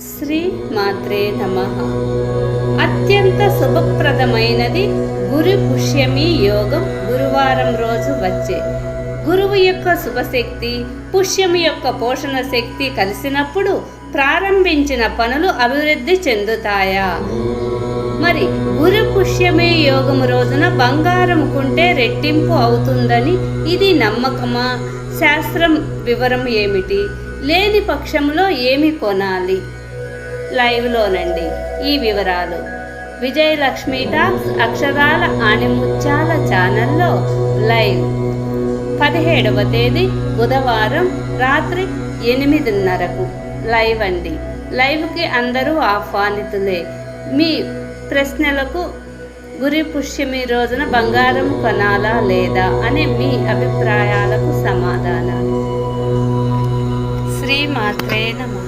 శ్రీ మాత్రే నమః. అత్యంత శుభప్రదమైనది గురు పుష్యమి యోగం. గురువారం రోజు వచ్చే గురువు యొక్క శుభశక్తి, పుష్యమి యొక్క పోషణ శక్తి కలిసినప్పుడు ప్రారంభించిన పనులు అభివృద్ధి చెందుతాయా? మరి గురు పుష్యమి యోగం రోజున బంగారం కొంటే రెట్టింపు అవుతుందని ఇది నమ్మకమా? శాస్త్రం వివరం ఏమిటి? లేని పక్షంలో ఏమి కొనాలి? లైవ్లోనండి ఈ వివరాలు. విజయలక్ష్మి టాక్స్ అక్షరాల ఆణిముత్యాల ఛానల్లో లైవ్ 17వ తేదీ బుధవారం రాత్రి 8:30కు లైవ్ అండి. లైవ్కి అందరూ ఆహ్వానితులే. మీ ప్రశ్నలకు గురు పుష్యమి రోజున బంగారం కొనాలా లేదా అనే మీ అభిప్రాయాలకు సమాధానాలు. శ్రీ మాత్రే నమః.